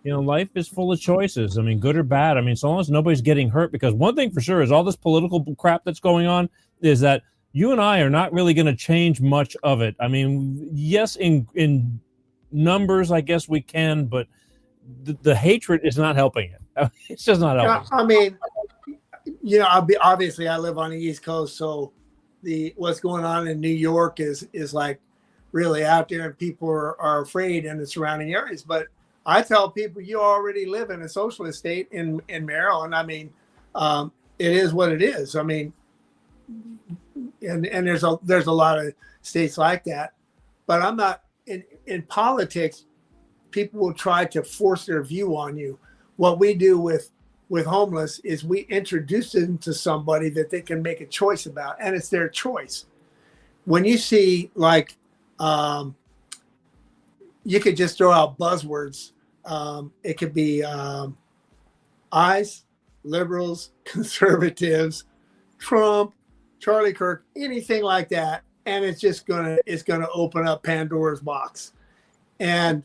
life is full of choices. I mean, good or bad. I mean, so long as nobody's getting hurt, because one thing for sure is all this political crap that's going on is that you and I are not really going to change much of it. I mean, yes, in numbers, I guess we can, but the hatred is not helping it. It's just not helping. I mean, obviously I live on the East Coast, so what's going on in New York is like really out there, and people are afraid in the surrounding areas. But I tell people, you already live in a socialist state in Maryland. I mean, it is what it is. I mean, and there's a lot of states like that, but I'm not in politics. People will try to force their view on you. What we do with homeless is we introduce them to somebody that they can make a choice about, and it's their choice. When you see like, you could just throw out buzzwords. It could be ICE, liberals, conservatives, Trump, Charlie Kirk, anything like that, and it's gonna open up Pandora's box, and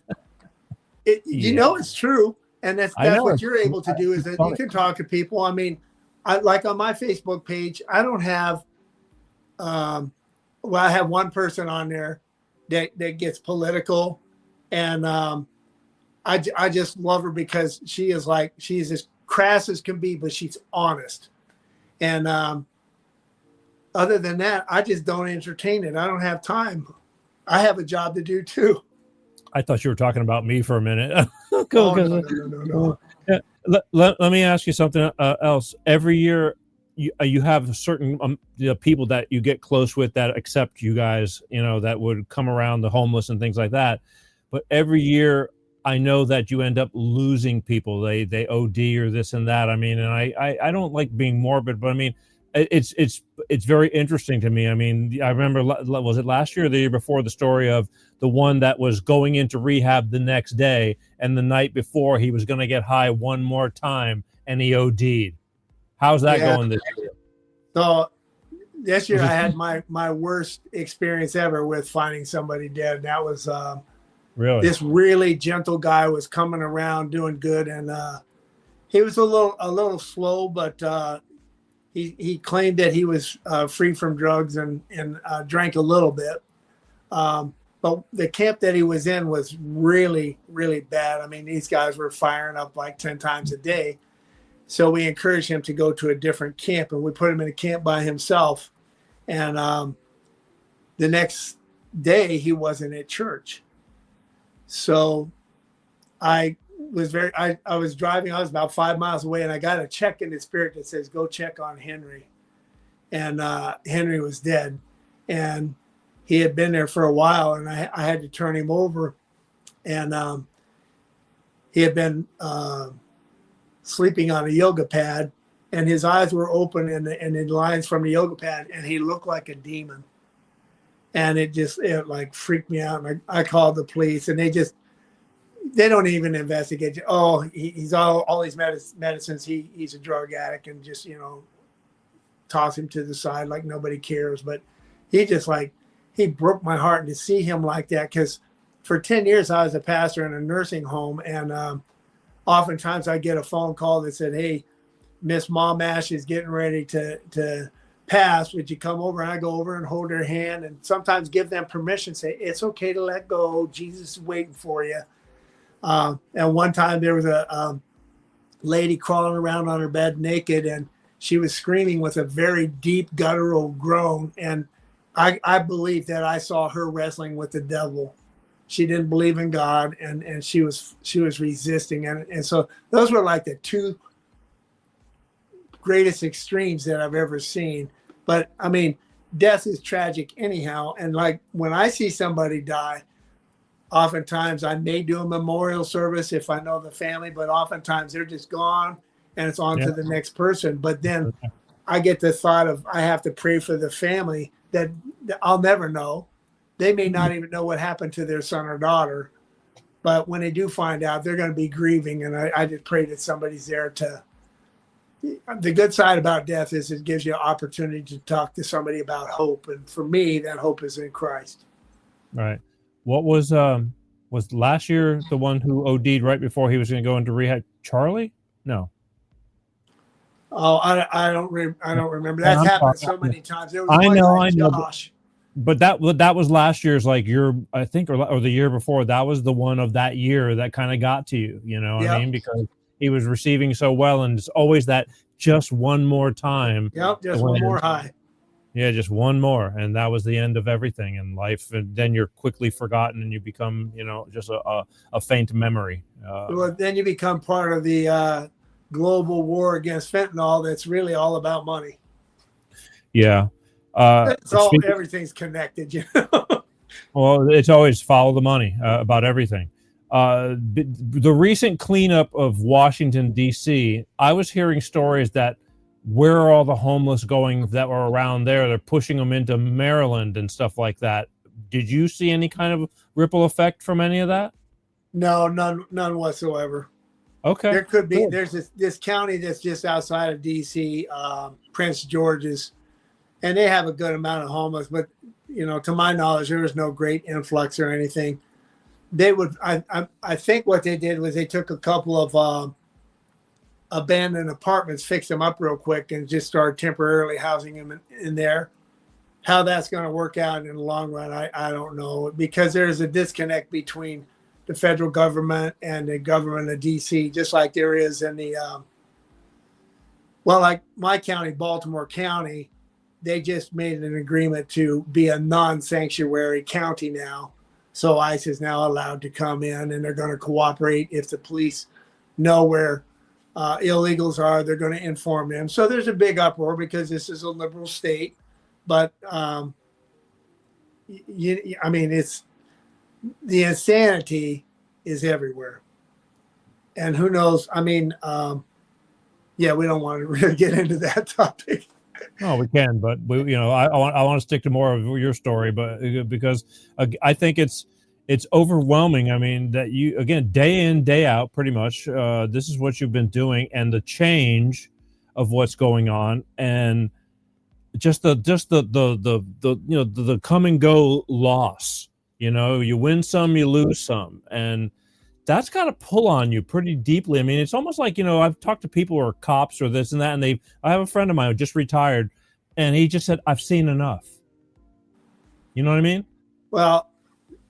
it's true, and that's what you're able to do is that you can talk to people. I mean, like on my Facebook page, I don't have, I have one person on there that gets political, and I just love her because she's as crass as can be, but she's honest. And other than that, I just don't entertain it. I don't have time. I have a job to do too. I thought you were talking about me for a minute. No. Yeah, let me ask you something else. Every year, you have certain people that you get close with that accept you guys, that would come around the homeless and things like that. But every year, I know that you end up losing people. They OD or this and that. I mean, and I don't like being morbid, but I mean, it's very interesting to me. I mean, I remember, was it last year or the year before, the story of the one that was going into rehab the next day, and the night before he was going to get high one more time, and he OD'd. How's that going this year? So this year I had my worst experience ever with finding somebody dead. That was really, this really gentle guy was coming around doing good, and he was a little slow, but he claimed that he was free from drugs and drank a little bit. But the camp that he was in was really, really bad. I mean, these guys were firing up like 10 times a day. So we encouraged him to go to a different camp, and we put him in a camp by himself. And the next day he wasn't at church. So I was driving, I was about 5 miles away, and I got a check in the spirit that says, go check on Henry. And Henry was dead. And he had been there for a while, and I had to turn him over. And he had been sleeping on a yoga pad, and his eyes were open and in lines from the yoga pad, and he looked like a demon. And it like freaked me out. And I called the police, and they don't even investigate. Oh, he's all these medicines. He's a drug addict, and just, toss him to the side like nobody cares. But he broke my heart, and to see him like that, because for 10 years I was a pastor in a nursing home, and oftentimes I get a phone call that said, hey, Miss Mom Ash is getting ready to pass. Would you come over? And I go over and hold her hand, and sometimes give them permission, say, it's okay to let go. Jesus is waiting for you. And one time there was a lady crawling around on her bed naked, and she was screaming with a very deep guttural groan. And I believe that I saw her wrestling with the devil. She didn't believe in God, and she was resisting, and so those were like the two greatest extremes that I've ever seen. But I mean, death is tragic anyhow, and like when I see somebody die, oftentimes I may do a memorial service if I know the family, but oftentimes they're just gone and it's on to the next person. But then I get the thought of I have to pray for the family that I'll never know. They may not even know what happened to their son or daughter, but when they do find out, they're going to be grieving. And I just pray that somebody's there to. The good side about death is it gives you an opportunity to talk to somebody about hope. And for me, that hope is in Christ. Right. What was last year the one who OD'd right before he was going to go into rehab? Charlie? No. Oh, I don't remember. That's happened so many times. There was I know. Josh. But that was last year's, like I think, or the year before. That was the one of that year that kind of got to you. You know what I mean? Because he was receiving so well, and it's always that just one more time. Yep, just one more high. Yeah, just one more, and that was the end of everything in life. And then you're quickly forgotten, and you become, just a faint memory. Well, then you become part of the global war against fentanyl. That's really all about money. Yeah. Everything's connected, you know. Well, it's always follow the money about everything. The recent cleanup of Washington, D.C., I was hearing stories that where are all the homeless going that were around there? They're pushing them into Maryland and stuff like that. Did you see any kind of ripple effect from any of that? No, none whatsoever. Okay. There could be. Cool. There's this county that's just outside of D.C., Prince George's, and they have a good amount of homeless, but to my knowledge, there was no great influx or anything. They would, I think what they did was they took a couple of abandoned apartments, fixed them up real quick, and just started temporarily housing them in there. How that's going to work out in the long run, I don't know, because there's a disconnect between the federal government and the government of D.C., just like there is in the, like my county, Baltimore County. They just made an agreement to be a non-sanctuary county now. So ICE is now allowed to come in, and they're going to cooperate. If the police know where illegals are, they're going to inform them. So there's a big uproar because this is a liberal state. But, it's the insanity is everywhere. And who knows? We don't want to really get into that topic. No, we can, but I want to stick to more of your story, but because I think it's overwhelming. I mean, that you, again, day in, day out, pretty much, this is what you've been doing, and the change of what's going on, and just the come and go loss. You win some, you lose some, and that's got to pull on you pretty deeply. I mean, it's almost like, I've talked to people who are cops or this and that, and I have a friend of mine who just retired, and he just said, I've seen enough. You know what I mean? Well,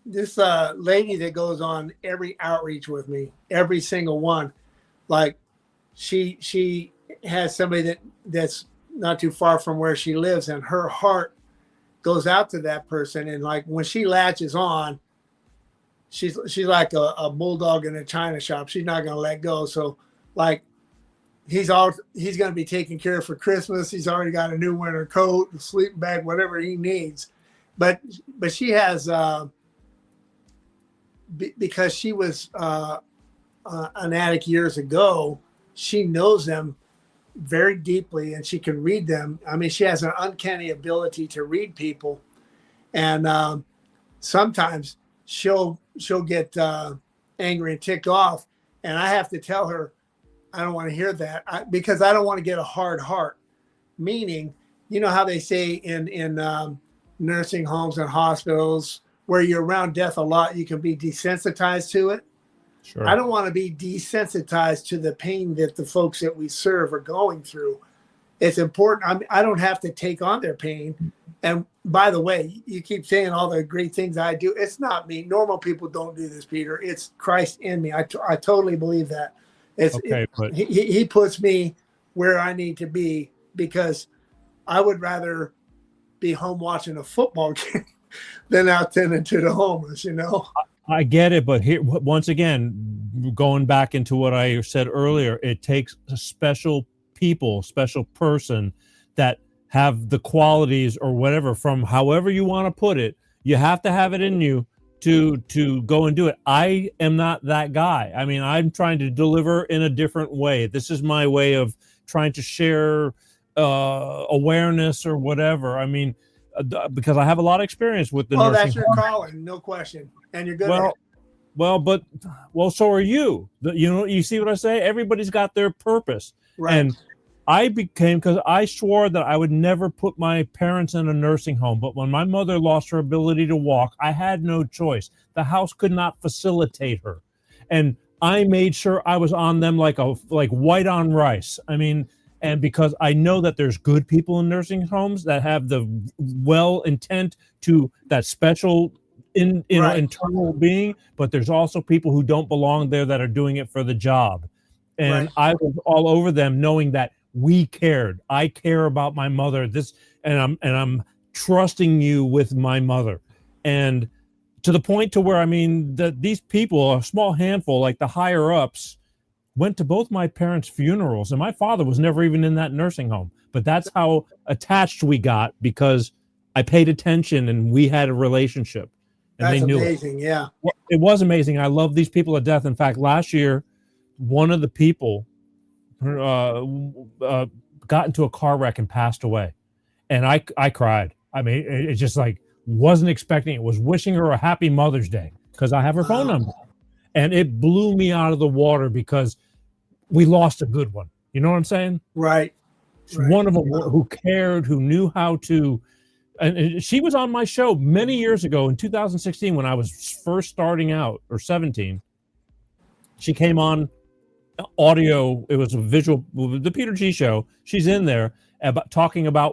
this lady that goes on every outreach with me, every single one, like she has somebody that's not too far from where she lives, and her heart goes out to that person. And like when she latches on, she's like a bulldog in a china shop. She's not going to let go. So like he's going to be taken care of for Christmas. He's already got a new winter coat, a sleeping bag, whatever he needs. But she has, because she was an addict years ago, she knows them very deeply, and she can read them. I mean, she has an uncanny ability to read people. And sometimes she'll get angry and ticked off, and I have to tell her I don't want to hear that because I don't want to get a hard heart. Meaning, how they say in nursing homes and hospitals where you're around death a lot, you can be desensitized to it. Sure. I don't want to be desensitized to the pain that the folks that we serve are going through. It's important. I don't have to take on their pain. And by the way, you keep saying all the great things I do. It's not me. Normal people don't do this, Peter. It's Christ in me. I totally believe that. But he puts me where I need to be, because I would rather be home watching a football game than out tending to the homeless, I get it, but here, once again, going back into what I said earlier, it takes a special person that have the qualities or whatever, from however you want to put it. You have to have it in you to go and do it. I am not that guy. I mean, I'm trying to deliver in a different way. This is my way of trying to share awareness or whatever. I mean, because I have a lot of experience with the nursing that's your home. calling, no question, and you're good at it. Well, so are you. You see what I say? Everybody's got their purpose. Right. And because I swore that I would never put my parents in a nursing home. But when my mother lost her ability to walk, I had no choice. The house could not facilitate her. And I made sure I was on them like white on rice. I mean, and because I know that there's good people in nursing homes that have the well intent to that special internal being, but there's also people who don't belong there that are doing it for the job. And I was all over them, knowing that we cared. I care about my mother. And I'm trusting you with my mother. And to the point to where, I mean, that these people, a small handful, like the higher ups, went to both my parents' funerals, and my father was never even in that nursing home. But that's how attached we got, because I paid attention and we had a relationship. And that's they knew amazing. it. Yeah. It was amazing. I love these people to death. In fact, last year, one of the people got into a car wreck and passed away. And I cried. I mean, it just like wasn't expecting it. Was wishing her a happy Mother's Day because I have her phone number. And it blew me out of the water because we lost a good one. You know what I'm saying? Right. One of them who cared, who knew how to. And she was on my show many years ago in 2016 when I was first starting out, or 17. She came on audio. It was a visual, the Peter G Show. She's in there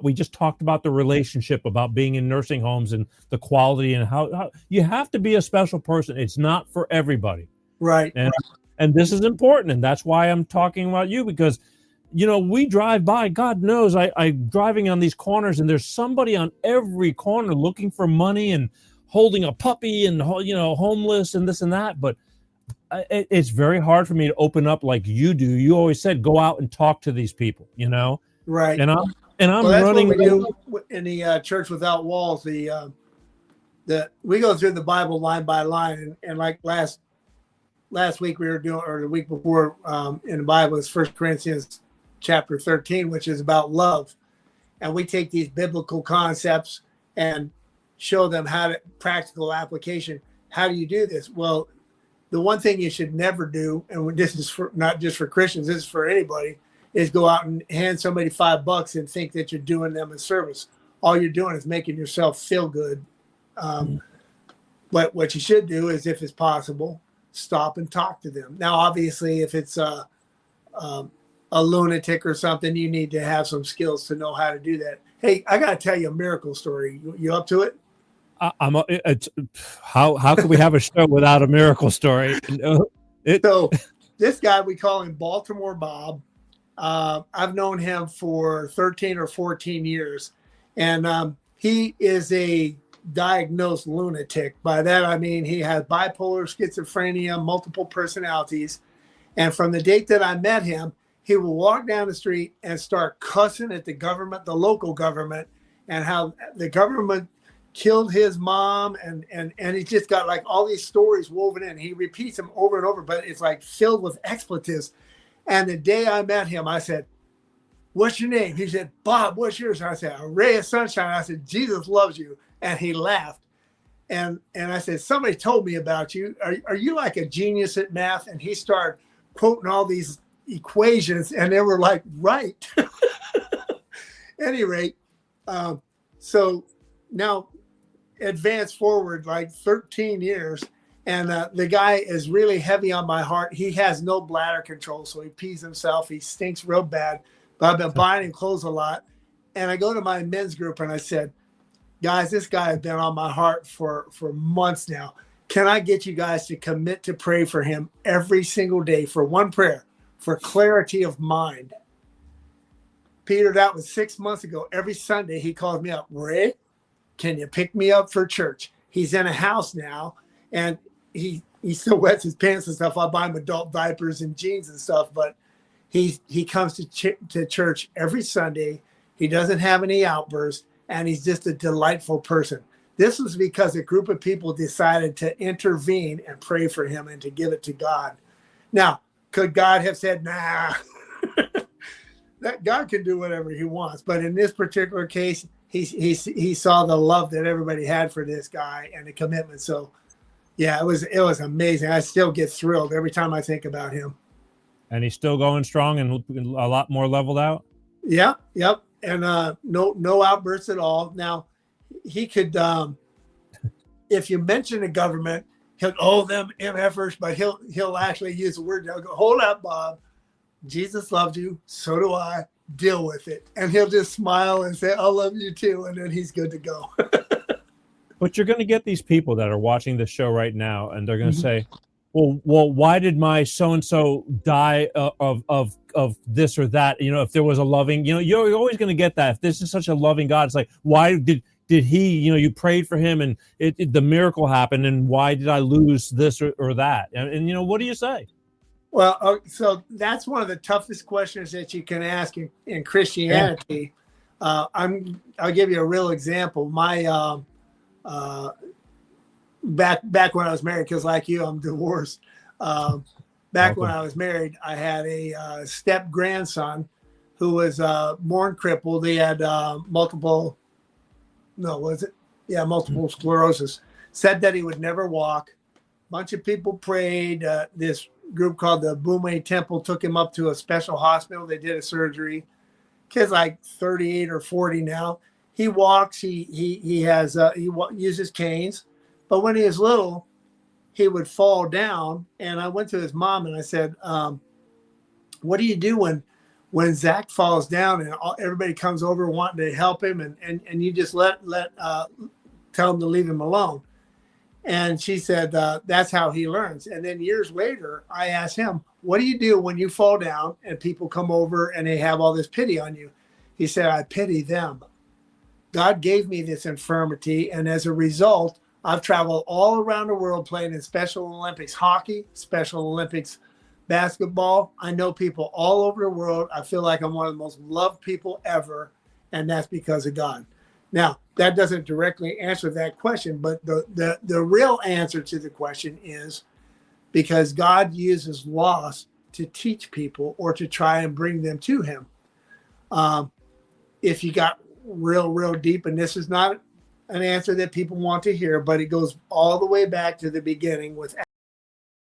we just talked about the relationship, about being in nursing homes and the quality, and how you have to be a special person. It's not for everybody. Right. And this is important. And that's why I'm talking about you, because, we drive by, God knows I'm driving on these corners and there's somebody on every corner looking for money and holding a puppy and, homeless and this and that. But it's very hard for me to open up like you do. You always said, go out and talk to these people, Right. And I'm that's running. what we do in the Church Without Walls. We go through the Bible line by line, and like last week we were doing, or the week before, in the Bible is 1 Corinthians chapter 13, which is about love, and we take these biblical concepts and show them practical application. How do you do this? Well, the one thing you should never do, and this is not just for Christians, this is for anybody, is go out and hand somebody $5 and think that you're doing them a service. All you're doing is making yourself feel good. But what you should do is, if it's possible, stop and talk to them. Now, obviously, if it's a lunatic or something, you need to have some skills to know how to do that. Hey, I got to tell you a miracle story. You up to it? How could we have a show without a miracle story? So this guy, we call him Baltimore Bob. I've known him for 13 or 14 years, and he is a diagnosed lunatic. By that, I mean he has bipolar, schizophrenia, multiple personalities. And from the date that I met him, he will walk down the street and start cussing at the government, the local government, and how the government killed his mom. And he's just got like all these stories woven in. He repeats them over and over, but it's like filled with expletives. And the day I met him, I said, "What's your name?" He said, "Bob, what's yours?" I said, "A ray of sunshine." I said, "Jesus loves you." And he laughed. And I said, "Somebody told me about you. Are you like a genius at math?" And he started quoting all these equations, and they were like, right. Any rate, so now advance forward like 13 years. And the guy is really heavy on my heart. He has no bladder control, so he pees himself. He stinks real bad. But I've been buying him clothes a lot. And I go to my men's group and I said, "Guys, this guy has been on my heart for months now. Can I get you guys to commit to pray for him every single day for one prayer, for clarity of mind?" Peter, that was 6 months ago. Every Sunday he calls me up, "Ray, can you pick me up for church? He's in a house now, and he still wets his pants and stuff. I buy him adult diapers and jeans and stuff, but he comes to church every Sunday. He doesn't have any outbursts, and he's just a delightful person. This was because a group of people decided to intervene and pray for him and to give it to God. Now, could God have said, nah, that God can do whatever he wants. But in this particular case, he saw the love that everybody had for this guy and the commitment. So, yeah, it was amazing. I still get thrilled every time I think about him. And he's still going strong and a lot more leveled out? Yep. And no outbursts at all. Now, he could, if you mention the government, he'll them MFers, but he'll actually use the word. He'll go, hold up, Bob. Jesus loved you. So do I. Deal with it. And he'll just smile and say, I love you too. And then he's good to go. But you're going to get these people that are watching the show right now, and they're going to say, well, why did my so-and-so die of this or that? You know, if there was a loving, you're always going to get that. If this is such a loving God, it's like, why did he, you prayed for him and the miracle happened, and why did I lose this or that? And what do you say? Well, so that's one of the toughest questions that you can ask in Christianity. Yeah. I'll give you a real example. My back when I was married, because like you, I'm divorced. Back when I was married, I had a step grandson who was born crippled. He had multiple sclerosis. Said that he would never walk. Bunch of people prayed. This group called the Bume Temple took him up to a special hospital. They did a surgery. Kid's like 38 or 40 now. He walks. He uses canes. But when he was little, he would fall down. And I went to his mom and I said, what do you do when Zach falls down and everybody comes over wanting to help him and you just tell him to leave him alone? And she said, that's how he learns. And then years later, I asked him, what do you do when you fall down and people come over and they have all this pity on you? He said, I pity them. God gave me this infirmity. And as a result, I've traveled all around the world playing in Special Olympics hockey, Special Olympics basketball. I know people all over the world. I feel like I'm one of the most loved people ever. And that's because of God. Now, that doesn't directly answer that question, but the real answer to the question is because God uses loss to teach people or to try and bring them to him. If you got real deep, and this is not an answer that people want to hear, but it goes all the way back to the beginning with